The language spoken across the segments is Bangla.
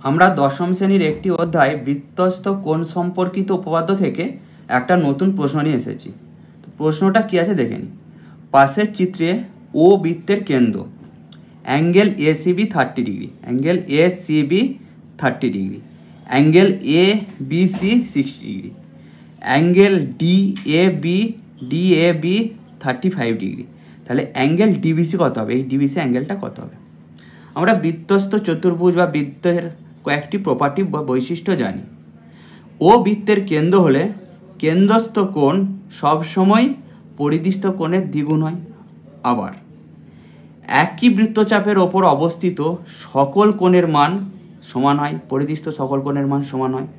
আমরা দশম শ্রেণীর একটি অধ্যায় বৃত্তস্থ কোণ সম্পর্কিত উপপাদ্য থেকে একটা নতুন প্রশ্ন নিয়ে এসেছি। তো প্রশ্নটা কী আছে দেখে নিই। পাশের চিত্রে ও বৃত্তের কেন্দ্র, angle ACB 30 degree, angle ACB 30 degree, angle A BC 60 degree, angle DAB 35 degree. তাহলে অ্যাঙ্গেল ডিবিসি কত হবে? এই ডিবিসি অ্যাঙ্গেলটা কত হবে? আমরা বৃত্তস্থ চতুর্ভুজ বা বৃত্তের কয়েকটি প্রপার্টি বা বৈশিষ্ট্য জানি। ও বৃত্তের কেন্দ্র হলে কেন্দ্রস্থ কোণ সবসময় পরিধিস্থ কোণের দ্বিগুণ হয়। আবার একই বৃত্তচাপের ওপর অবস্থিত সকল কোণের মান সমান হয়, পরিধিস্থ সকল কোণের মান সমান হয়।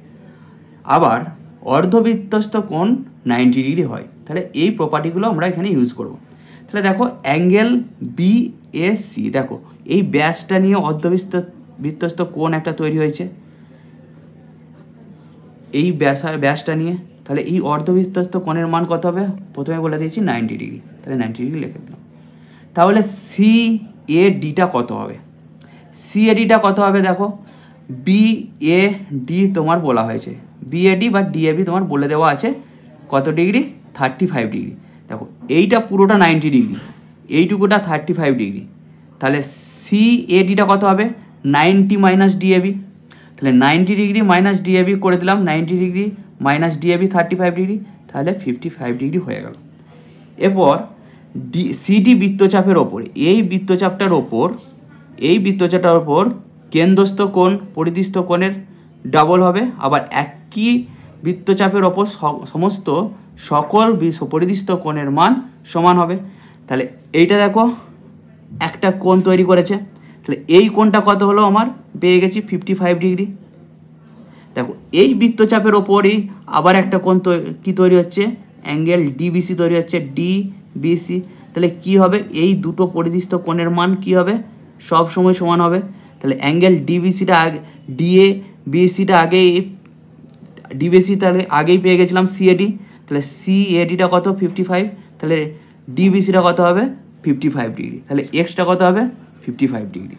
আবার অর্ধবৃত্তস্থ কোণ 90 ডিগ্রি হয়। তাহলে এই প্রপার্টিগুলো আমরা এখানে ইউজ করব। তাহলে দেখো অ্যাঙ্গেল বিএসি, দেখো এই ব্যাসটা নিয়ে অর্ধবৃত্তস্থ কোণ একটা তৈরি হয়েছে, এই ব্যাসটা নিয়ে। তাহলে এই অর্ধবৃত্তস্থ কোণের মান কত হবে? প্রথমে বলে দিয়েছি 90 ডিগ্রি, তাহলে 90 ডিগ্রি লিখে দিলাম। তাহলে সিএডিটা কত হবে? সিএডিটা কত হবে? দেখো বিএডি তোমার বলা হয়েছে, বিএডি বা ডিএবি তোমার বলে দেওয়া আছে কত ডিগ্রি? 35 ডিগ্রি। দেখো এইটা পুরোটা 90 ডিগ্রি, এইটুকুটা 35 ডিগ্রি। তাহলে সিএডিটা কত হবে? 90 মাইনাস ডিএবি। তাহলে 90 ডিগ্রি মাইনাস ডিএবি করে দিলাম, 90 ডিগ্রি মাইনাস ডিএবি 35 ডিগ্রি, তাহলে 55 ডিগ্রি হয়ে গেল। এরপর সিডি বৃত্তচাপের ওপর, এই বৃত্তচাপটার ওপর কেন্দ্রস্থ কোণ পরিধিস্থ কোণের ডাবল হবে। আবার একই বৃত্তচাপের ওপর সমস্ত সকল পরিধিস্থ কোণের মান সমান হবে। তাহলে এইটা দেখো একটা কোণ তৈরি করেছে, তাহলে এই কোণটা কত হলো? আমার পেয়ে গেছি 55 ডিগ্রি। দেখো এই বৃত্তচাপের ওপরই আবার একটা কোণ কি তৈরি হচ্ছে? অ্যাঙ্গেল ডিবিসি তৈরি হচ্ছে, ডিবিসি। তাহলে কি হবে? এই দুটো পরিধিস্থ কোণের মান কি হবে? সব সময় সমান হবে। তাহলে অ্যাঙ্গেল ডিবিসিটা বিএসিটা আগেই, ডিবিসি তাহলে আগেই পেয়ে গেছিলাম সিএডি। তাহলে সিএডিটা কত? 55। তাহলে ডিবিসিটা কত হবে? 55 ডিগ্রি। তাহলে এক্সটা কত হবে? 55 ডিগ্রি।